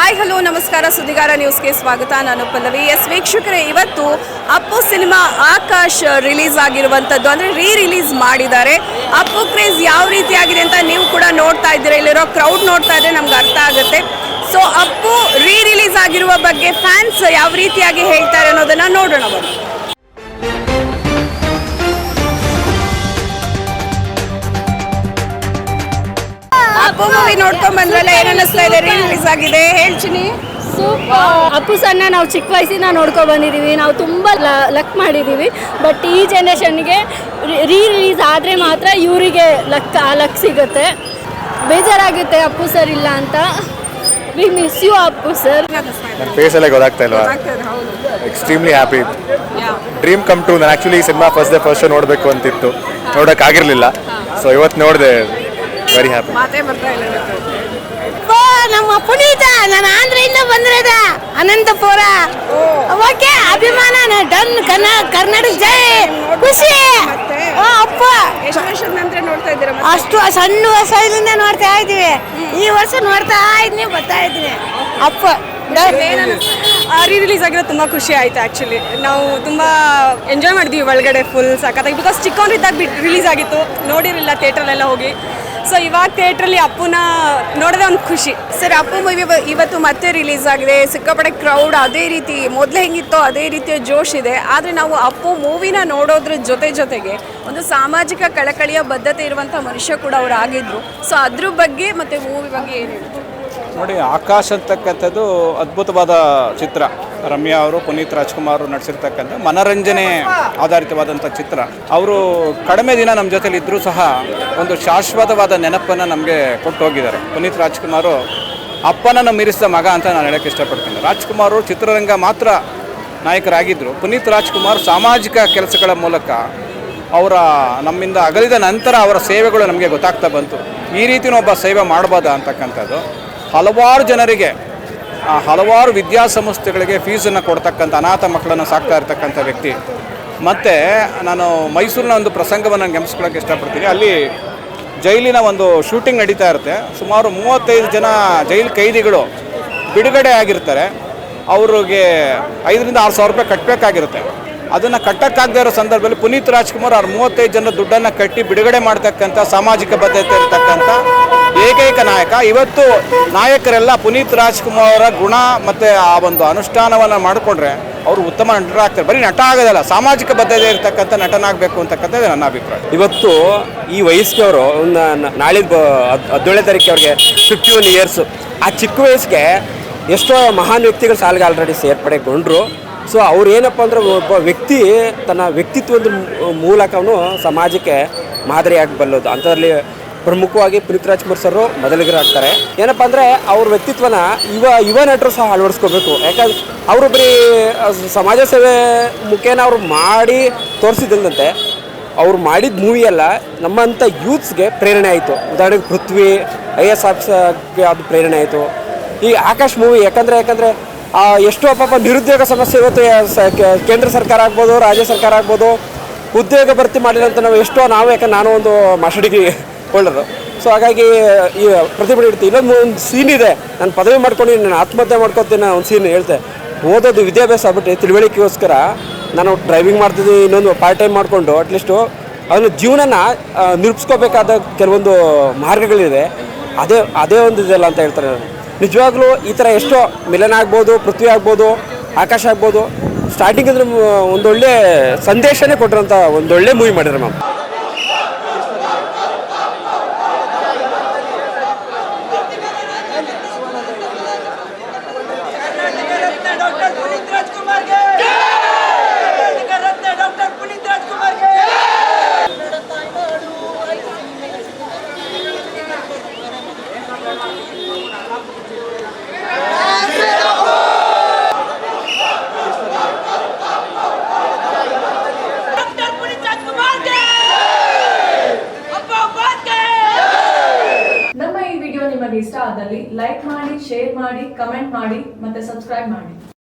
Hi hello ನಮಸ್ಕಾರ ಸುದ್ದಿಗಾರ ನ್ಯೂಸ್ಗೆ ಸ್ವಾಗತ. ನಾನು ಪಲ್ಲವಿ. ವೀಕ್ಷಕರೇ, ಇವತ್ತು ಅಪ್ಪು ಸಿನಿಮಾ ಆಕಾಶ್ ರಿಲೀಸ್ ಆಗಿರುವಂಥದ್ದು, ಅಂದರೆ ರಿಲೀಸ್ ಮಾಡಿದ್ದಾರೆ. ಅಪ್ಪು ಕ್ರೇಜ್ ಯಾವ ರೀತಿ ಆಗಿದೆ ಅಂತ ನೀವು ಕೂಡ ನೋಡ್ತಾ ಇದ್ದೀರಾ. ಇಲ್ಲಿರೋ ಕ್ರೌಡ್ ನೋಡ್ತಾ ಇದ್ರೆ ನಮ್ಗೆ ಅರ್ಥ ಆಗುತ್ತೆ. ಸೊ ಅಪ್ಪು ರಿಲೀಸ್ ಆಗಿರುವ ಬಗ್ಗೆ ಫ್ಯಾನ್ಸ್ ಯಾವ ರೀತಿಯಾಗಿ ಹೇಳ್ತಾರೆ ಅನ್ನೋದನ್ನ ನೋಡೋಣ ಬನ್ನಿ. ಅಪ್ಪು ಮೂವಿ ನೋಡ್ಕೊಂಡ್ ಬಂದ್ರಲ್ಲ, ಏನ್ ಅನ್ನಿಸ್ತಾ ಇದೆ? ರಿಲೀಸ್ ಆಗಿದೆ, ಹೇಳ್ತೀನಿ. ಸೂಪರ್. ಅಪ್ಪು ಸಣ್ಣ ನಾವು ಚಿಕ್ಕ ವಯಸ್ಸಿನ ನೋಡ್ಕೊಂಡು ಬಂದಿದ್ದೀವಿ. ನಾವು ತುಂಬ ಲಕ್ ಮಾಡಿದ್ದೀವಿ. ಬಟ್ ಈ ಜನ್ರೇಷನ್ಗೆ ರಿಲೀಸ್ ಆದರೆ ಮಾತ್ರ ಇವರಿಗೆ ಲಕ್ ಸಿಗುತ್ತೆ. ಬೇಜಾರಾಗುತ್ತೆ ಅಪ್ಪು ಸರ್ ಇಲ್ಲ ಅಂತ. We miss you Appu sir. ನನ್ನ ಫೇಸಲ್ಲೇ ಗೊತ್ತಾಗ್ತಾ ಇಲ್ವಾ? Extremely happy. Dream come true. ನಾನು ಆ್ಯಕ್ಚುಲಿ ಈ ಸಿನಿಮಾ ಫಸ್ಟ್ ಶೋ ನೋಡಬೇಕು ಅಂತಿತ್ತು, ನೋಡೋಕ್ಕಾಗಿರಲಿಲ್ಲ. ಸೊ ಇವತ್ತು ನೋಡಿದೆ, ವೆರಿ ಹ್ಯಾಪಿ. ನಮ್ಮ ಪುನೀತ, ನಾನು ಆಂಧ್ರದಿಂದ ಬಂದಿರೋದ, ಅನಂತಪುರ. ಓಕೆ, ಅಭಿಮಾನ ಡನ್. ಕರ್ನಾಟಕ ಜೈ. ಖುಷಿ. ಅಪ್ಪ ಅಷ್ಟು ಸಣ್ಣ ವರ್ಷದಿಂದ ನೋಡ್ತಾ ಇದ್ದೀವಿ. ಈ ವರ್ಷ ನೋಡ್ತಾ ಇದ್ದೀನಿ, ಬರ್ತಾ ಇದ್ದೀನಿ. ಅಪ್ಪ ರಿಲೀಸ್ ಆಗಿರೋ ತುಂಬ ಖುಷಿ ಆಯಿತು. ಆ್ಯಕ್ಚುಲಿ ನಾವು ತುಂಬ ಎಂಜಾಯ್ ಮಾಡಿದ್ವಿ ಒಳಗಡೆ, ಫುಲ್ ಸಖತ್ತಾಗಿ. ಬಿಕಾಸ್ ಚಿಕ್ಕವರಿದ್ದಾಗ ರಿಲೀಸ್ ಆಗಿತ್ತು, ನೋಡಿರಲಿಲ್ಲ ಥಿಯೇಟ್ರಲ್ಲೆಲ್ಲ ಹೋಗಿ. ಸೊ ಇವಾಗ ಥಿಯೇಟ್ರಲ್ಲಿ ಅಪ್ಪುನ ನೋಡಿದ್ರೆ ಒಂದು ಖುಷಿ. ಸರ್, ಅಪ್ಪು ಮೂವಿ ಇವತ್ತು ಮತ್ತೆ ರಿಲೀಸ್ ಆಗಿದೆ. ಸಿಕ್ಕಾಪಟ್ಟೆ ಕ್ರೌಡ್ ಅದೇ ರೀತಿ ಮೊದಲೇ ಹೆಂಗಿತ್ತೋ ಅದೇ ರೀತಿಯ ಜೋಶ್ ಇದೆ. ಆದರೆ ನಾವು ಅಪ್ಪು ಮೂವಿನ ನೋಡೋದ್ರ ಜೊತೆಗೆ ಒಂದು ಸಾಮಾಜಿಕ ಕಳಕಳಿಯ ಬದ್ಧತೆ ಇರುವಂಥ ಮನುಷ್ಯ ಕೂಡ ಅವರು ಆಗಿದ್ರು. ಸೊ ಅದ್ರ ಬಗ್ಗೆ ಮತ್ತು ಮೂವಿ ಬಗ್ಗೆ ಏನು ಹೇಳ್ತೀವಿ? ನೋಡಿ, ಆಕಾಶ್ ಅಂತಕ್ಕಂಥದ್ದು ಅದ್ಭುತವಾದ ಚಿತ್ರ. ರಮ್ಯಾ ಅವರು, ಪುನೀತ್ ರಾಜ್ಕುಮಾರ್ ನಟಿಸಿರ್ತಕ್ಕಂಥ ಮನರಂಜನೆ ಆಧಾರಿತವಾದಂಥ ಚಿತ್ರ. ಅವರು ಕಡಿಮೆ ದಿನ ನಮ್ಮ ಜೊತೆಲಿ ಇದ್ದರೂ ಸಹ ಒಂದು ಶಾಶ್ವತವಾದ ನೆನಪನ್ನು ನಮಗೆ ಕೊಟ್ಟು ಹೋಗಿದ್ದಾರೆ. ಪುನೀತ್ ರಾಜ್ಕುಮಾರು ಅಪ್ಪನನ್ನು ಮೀರಿಸಿದ ಮಗ ಅಂತ ನಾನು ಹೇಳೋಕ್ಕೆ ಇಷ್ಟಪಡ್ತೀನಿ. ರಾಜ್ಕುಮಾರ್ ಚಿತ್ರರಂಗ ಮಾತ್ರ ನಾಯಕರಾಗಿದ್ದರು. ಪುನೀತ್ ರಾಜ್ಕುಮಾರ್ ಸಾಮಾಜಿಕ ಕೆಲಸಗಳ ಮೂಲಕ ನಮ್ಮಿಂದ ಅಗಲಿದ ನಂತರ ಅವರ ಸೇವೆಗಳು ನಮಗೆ ಗೊತ್ತಾಗ್ತಾ ಬಂತು. ಈ ರೀತಿಯೂ ಒಬ್ಬ ಸೇವೆ ಮಾಡ್ಬೋದಾ ಅಂತಕ್ಕಂಥದ್ದು. ಹಲವಾರು ಜನರಿಗೆ, ಹಲವಾರು ವಿದ್ಯಾಸಂಸ್ಥೆಗಳಿಗೆ ಫೀಸನ್ನು ಕೊಡ್ತಕ್ಕಂಥ, ಅನಾಥ ಮಕ್ಕಳನ್ನು ಸಾಕ್ತಾ ಇರ್ತಕ್ಕಂಥ ವ್ಯಕ್ತಿ. ಮತ್ತು ನಾನು ಮೈಸೂರಿನ ಒಂದು ಪ್ರಸಂಗವನ್ನು ಗಮನಿಸ್ಕೊಳ್ಳೋಕ್ಕೆ ಇಷ್ಟಪಡ್ತೀನಿ. ಅಲ್ಲಿ ಜೈಲಿನ ಒಂದು ಶೂಟಿಂಗ್ ನಡೀತಾ ಇರುತ್ತೆ. ಸುಮಾರು 35 ಜನ ಜೈಲು ಕೈದಿಗಳು ಬಿಡುಗಡೆ ಆಗಿರ್ತಾರೆ. ಅವ್ರಿಗೆ 5,000 to 6,000 ರೂಪಾಯಿ ಕಟ್ಟಬೇಕಾಗಿರುತ್ತೆ. ಅದನ್ನು ಕಟ್ಟಕ್ಕಾಗದೇ ಇರೋ ಸಂದರ್ಭದಲ್ಲಿ ಪುನೀತ್ ರಾಜ್ಕುಮಾರ್ ಅವ್ರು 35 ಜನ ದುಡ್ಡನ್ನು ಕಟ್ಟಿ ಬಿಡುಗಡೆ ಮಾಡ್ತಕ್ಕಂಥ ಸಾಮಾಜಿಕ ಬದ್ಧತೆ ಇರತಕ್ಕಂಥ ಏಕೈಕ ನಾಯಕ. ಇವತ್ತು ನಾಯಕರೆಲ್ಲ ಪುನೀತ್ ರಾಜ್ಕುಮಾರ್ ಅವರ ಗುಣ ಮತ್ತು ಆ ಒಂದು ಅನುಷ್ಠಾನವನ್ನು ಮಾಡಿಕೊಂಡ್ರೆ ಅವರು ಉತ್ತಮ ನಟರಾಗ್ತಾರೆ. ಬರೀ ನಟ ಆಗೋದಲ್ಲ, ಸಾಮಾಜಿಕ ಬದ್ಧತೆ ಇರತಕ್ಕಂಥ ನಟನಾಗಬೇಕು ಅಂತಕ್ಕಂಥದ್ದು ನನ್ನ ಅಭಿಪ್ರಾಯ. ಇವತ್ತು ಈ ವಯಸ್ಸಿಗೆ ಅವರು ಒಂದು ನಾಳಿದ್ದು 17ನೇ ತಾರೀಕು ಅವ್ರಿಗೆ 51 years. ಆ ಚಿಕ್ಕ ವಯಸ್ಸಿಗೆ ಎಷ್ಟೋ ಮಹಾನ್ ವ್ಯಕ್ತಿಗಳು ಸಾಲಿಗೆ ಆಲ್ರೆಡಿ ಸೇರ್ಪಡೆಗೊಂಡ್ರು. ಸೊ ಅವ್ರು ಏನಪ್ಪ ಅಂದರೆ, ಒಬ್ಬ ವ್ಯಕ್ತಿ ತನ್ನ ವ್ಯಕ್ತಿತ್ವದ ಮೂಲಕ ಅವನು ಸಮಾಜಕ್ಕೆ ಮಾದರಿಯಾಗಬಲ್ಲದು. ಅಂಥದ್ರಲ್ಲಿ ಪ್ರಮುಖವಾಗಿ ಪುನೀತ್ ರಾಜ್ಕುಮಾರ್ ಸರ್ ಮೊದಲಿಗರಾಗ್ತಾರೆ. ಏನಪ್ಪ ಅಂದರೆ ಅವ್ರ ವ್ಯಕ್ತಿತ್ವನ ಯುವ ನಟರು ಸಹ ಅಳವಡಿಸ್ಕೋಬೇಕು. ಯಾಕಂದ್ರೆ ಅವರು ಬರೀ ಸಮಾಜ ಸೇವೆ ಮುಖೇನ ಅವರು ಮಾಡಿ ತೋರಿಸಿದಂತೆ ಅವ್ರು ಮಾಡಿದ ಮೂವಿಯೆಲ್ಲ ನಮ್ಮಂಥ ಯೂತ್ಸ್ಗೆ ಪ್ರೇರಣೆ ಆಯಿತು. ಉದಾಹರಣೆಗೆ ಪೃಥ್ವಿ IAS ಆಫೀಸರ್ಗೆ ಅದು ಪ್ರೇರಣೆ ಆಯಿತು. ಈ ಆಕಾಶ್ ಮೂವಿ ಯಾಕಂದರೆ ಎಷ್ಟೋ ಪಾಪ ನಿರುದ್ಯೋಗ ಸಮಸ್ಯೆ ಇವತ್ತು ಕೇಂದ್ರ ಸರ್ಕಾರ ಆಗ್ಬೋದು, ರಾಜ್ಯ ಸರ್ಕಾರ ಆಗ್ಬೋದು, ಉದ್ಯೋಗ ಭರ್ತಿ ಮಾಡಿದಂತ ನಾವು ಯಾಕಂದ್ರೆ ನಾನು ಒಂದು ಮಾಸ್ಟರ್ ಡಿಗ್ರಿ ಹೋಲ್ಡರು. ಸೊ ಹಾಗಾಗಿ ಈ ಪ್ರತಿಭಟನೆ ಇಡ್ತೀವಿ. ಇನ್ನೊಂದು ಸೀನ್ ಇದೆ, ನಾನು ಪದವಿ ಮಾಡ್ಕೊಂಡು ನಾನು ಆತ್ಮಹತ್ಯೆ ಮಾಡ್ಕೊತೀನಿ ಒಂದು ಸೀನ್ ಹೇಳ್ತೆ. ಓದೋದು ವಿದ್ಯಾಭ್ಯಾಸ ಆಗ್ಬಿಟ್ಟು ತಿಳುವಳಿಕೆಗೋಸ್ಕರ ನಾನು ಡ್ರೈವಿಂಗ್ ಮಾಡ್ತಿದ್ದೀನಿ, ಇನ್ನೊಂದು ಪಾರ್ಟ್ ಟೈಮ್ ಮಾಡಿಕೊಂಡು ಅಟ್ಲೀಸ್ಟು ಅದನ್ನು ಜೀವನನ ನಿರೂಪಿಸ್ಕೋಬೇಕಾದ ಕೆಲವೊಂದು ಮಾರ್ಗಗಳಿದೆ. ಅದೇ ಒಂದು ಇದೆಲ್ಲ ಅಂತ ಹೇಳ್ತಾರೆ. ನಿಜವಾಗ್ಲೂ ಈ ಥರ ಎಷ್ಟೋ ಮಿಲನ ಆಗ್ಬೋದು, ಪೃಥ್ವಿ ಆಗ್ಬೋದು, ಆಕಾಶ ಆಗ್ಬೋದು, ಸ್ಟಾರ್ಟಿಂಗ್ ಅಂದರೆ ಒಂದೊಳ್ಳೆ ಸಂದೇಶನೇ ಕೊಟ್ಟಿರೋಂಥ ಒಂದೊಳ್ಳೆ ಮೂವಿ ಮಾಡಿದ್ರು ಮ್ಯಾಮ್. ನಮ್ಮ ಈ ವಿಡಿಯೋ ನಿಮಗೆ ಇಷ್ಟ ಆದಲ್ಲಿ ಲೈಕ್ ಮಾಡಿ, ಶೇರ್ ಮಾಡಿ, ಕಮೆಂಟ್ ಮಾಡಿ ಮತ್ತೆ ಸಬ್ಸ್ಕ್ರೈಬ್ ಮಾಡಿ.